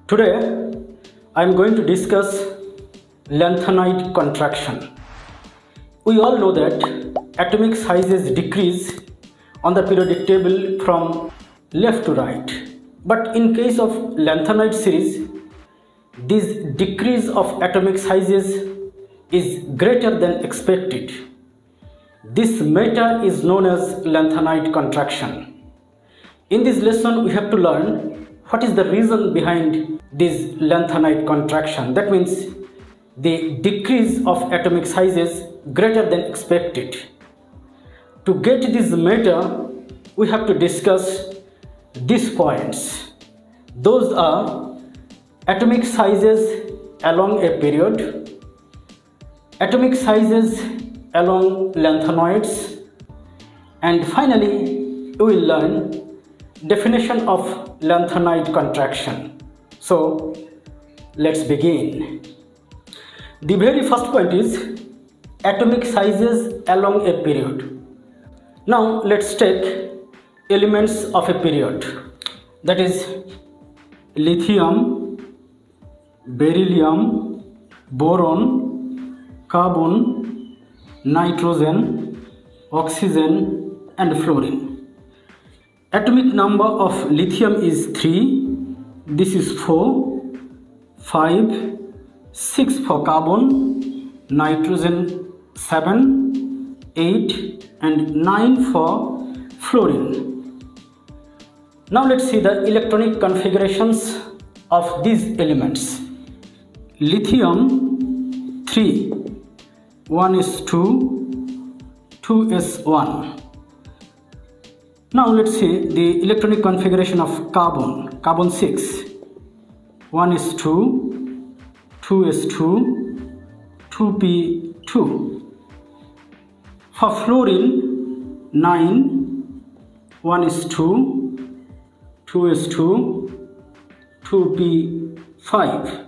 Today I am going to discuss lanthanide contraction. We all know that atomic sizes decrease on the periodic table from left to right. But in case of lanthanide series, this decrease of atomic sizes is greater than expected. This matter is known as lanthanide contraction. In this lesson, we have to learn what is the reason behind this lanthanide contraction. That means the decrease of atomic sizes greater than expected. To get this matter, we have to discuss these points. Those are atomic sizes along a period, atomic sizes along lanthanoids, and finally we will learn definition of lanthanide contraction. So let's begin. The very first point is atomic sizes along a period. Now let's take elements of a period, that is lithium, beryllium, boron, carbon, nitrogen, oxygen and fluorine. Atomic number of lithium is 3, this is 4, 5, 6 for carbon, nitrogen 7, 8 and 9 for fluorine. Now let's see the electronic configurations of these elements. Lithium 3, 1s2, 2s1. Now let's see the electronic configuration of carbon. Carbon 6, 1s2, 2s2, 2p2. For fluorine 9, 1s2, 2s2, 2p5.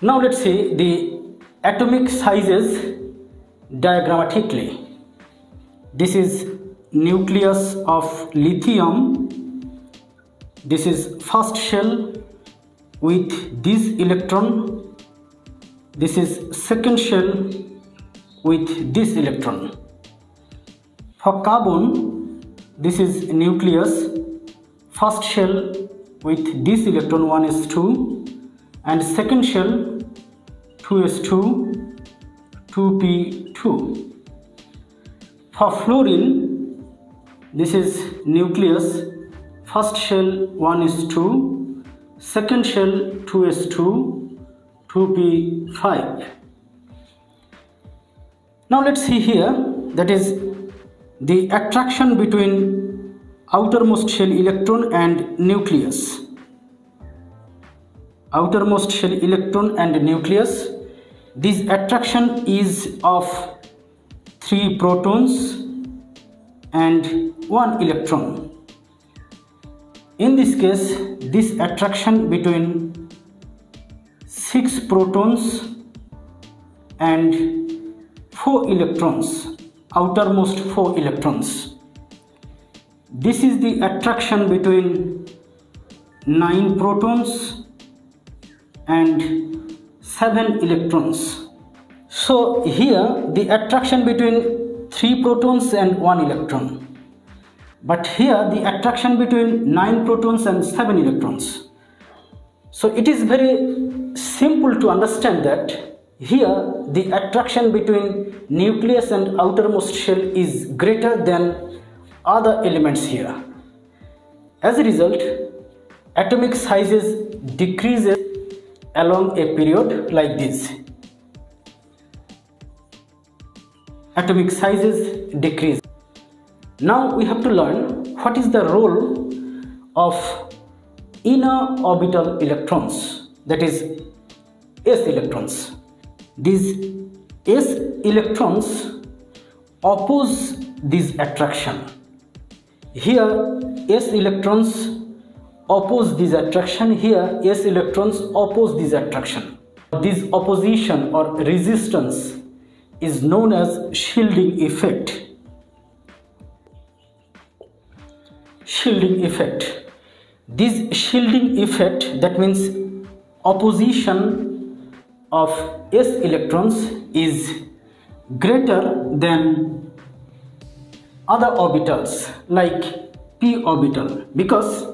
Now let's see the atomic sizes diagrammatically. This is nucleus of lithium. This is first shell with this electron. This is second shell with this electron. For carbon, this is nucleus, first shell with this electron 1s2 and second shell 2s2, 2p2. For fluorine, this is nucleus, first shell 1s2, second shell 2s2, 2p5. Now let's see here, that is the attraction between outermost shell electron and nucleus. Outermost shell electron and nucleus. This attraction is of 3 protons and 1 electron. In this case, this attraction between 6 protons and 4 electrons, outermost 4 electrons. This is the attraction between 9 protons and 7 electrons. So here the attraction between 3 protons and 1 electron. But here the attraction between 9 protons and 7 electrons. So it is very simple to understand that here the attraction between nucleus and outermost shell is greater than other elements here. As a result, atomic sizes decreases along a period like this. Atomic sizes decrease. Now we have to learn what is the role of inner orbital electrons, that is s electrons. These s electrons oppose this attraction. Here s electrons oppose this attraction, here s electrons oppose this attraction. This opposition or resistance is known as shielding effect. Shielding effect. This shielding effect, that means opposition of s electrons, is greater than other orbitals like p orbital, because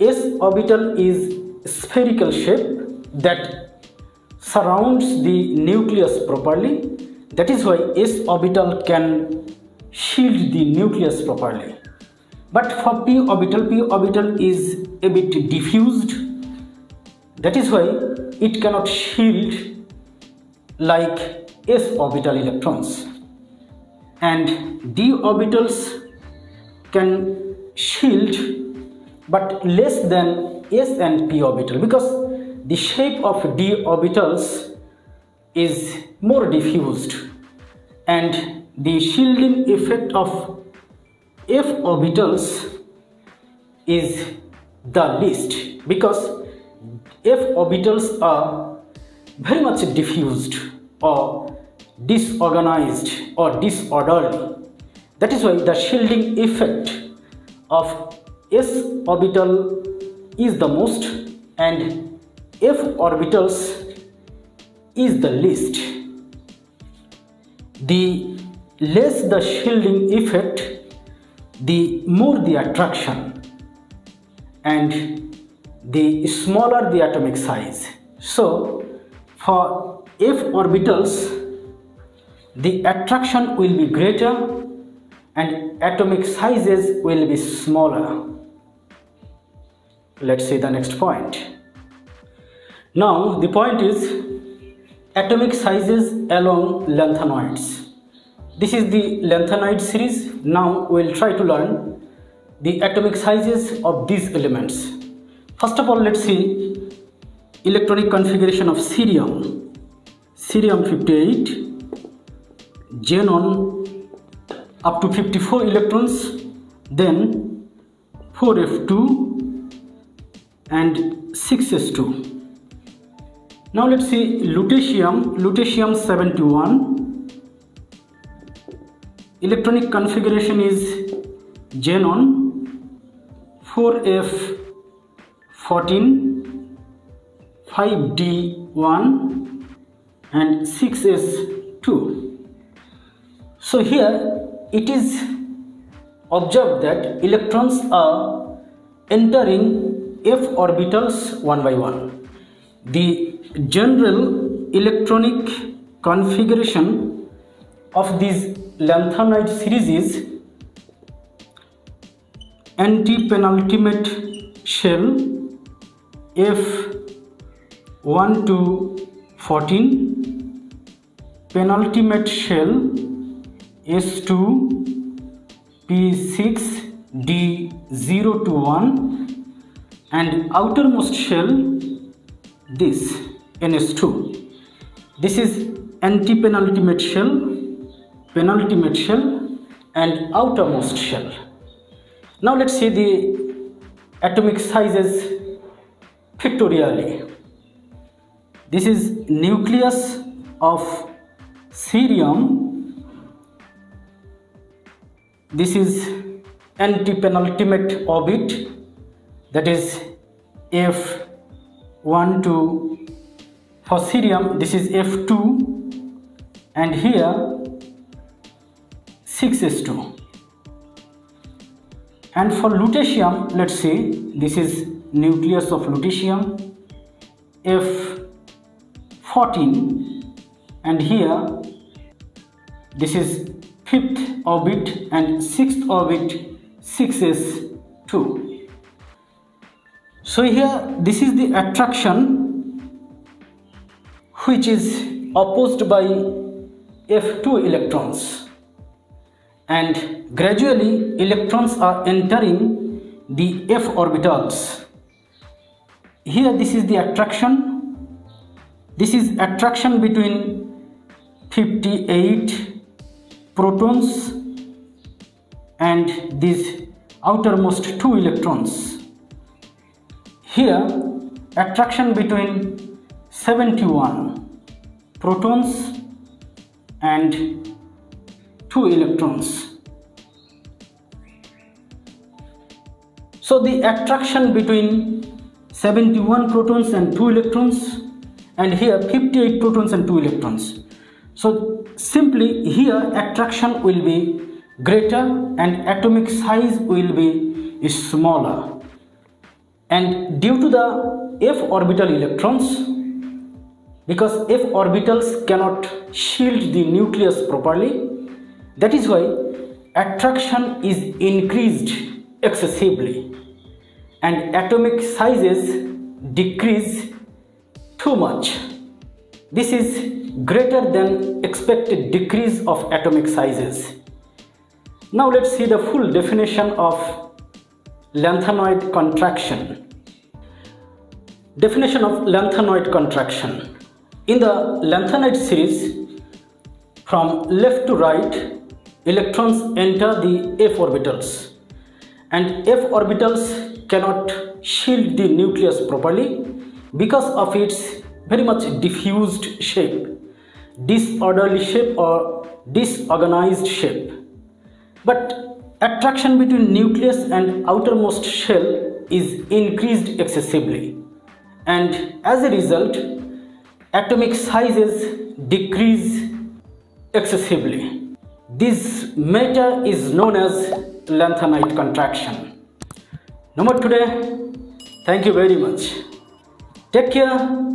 s orbital is spherical shape that surrounds the nucleus properly. That is why s orbital can shield the nucleus properly. But for p orbital is a bit diffused. That is why it cannot shield like s orbital electrons. And d orbitals can shield, but less than s and p orbital, because the shape of d orbitals is more diffused and the shielding effect of f orbitals is the least, because f orbitals are very much diffused or disorganized or disorderly. That is why the shielding effect of s orbital is the most and f orbitals is the least. The less the shielding effect, the more the attraction, and the smaller the atomic size. So for f orbitals, the attraction will be greater and atomic sizes will be smaller. Let's see the next point. Now the point is atomic sizes along lanthanoids. This is the lanthanide series. Now we will try to learn the atomic sizes of these elements. First of all, let's see electronic configuration of cerium. Cerium 58, xenon up to 54 electrons, then 4f2 and 6s2. Now let's see lutetium 71. Electronic configuration is xenon 4f14, 5d1 and 6s2. So here it is observed that electrons are entering f orbitals one by one. The general electronic configuration of this lanthanide series is anti-penultimate shell F1 to 14, penultimate shell S2, P6, D0 to 1, and outermost shell this NS2. This is anti-penultimate shell, penultimate shell and outermost shell. Now let's see the atomic sizes pictorially. This is nucleus of cerium. This is anti-penultimate orbit, that is F1 to, for cerium this is F2, and here 6s2. And for lutetium, let's see, this is nucleus of lutetium F14, and here this is 5th orbit and 6th orbit 6s2. So here this is the attraction which is opposed by F2 electrons, and gradually electrons are entering the f orbitals. Here this is the attraction. This is attraction between 58 protons and these outermost 2 electrons. Here attraction between 71 protons and 2 electrons. So the attraction between 71 protons and 2 electrons, and here 58 protons and 2 electrons. So simply here attraction will be greater and atomic size will be smaller. And due to the f orbital electrons, because f orbitals cannot shield the nucleus properly, that is why attraction is increased excessively and atomic sizes decrease too much. This is greater than expected decrease of atomic sizes. Now let's see the full definition of Lanthanide contraction. Definition of Lanthanide contraction. In the Lanthanide series, from left to right, electrons enter the f orbitals, and f orbitals cannot shield the nucleus properly because of its very much diffused shape, disorderly shape or disorganized shape. But attraction between nucleus and outermost shell is increased excessively, and as a result atomic sizes decrease excessively. This matter is known as Lanthanide contraction. No more today. Thank you very much. Take care.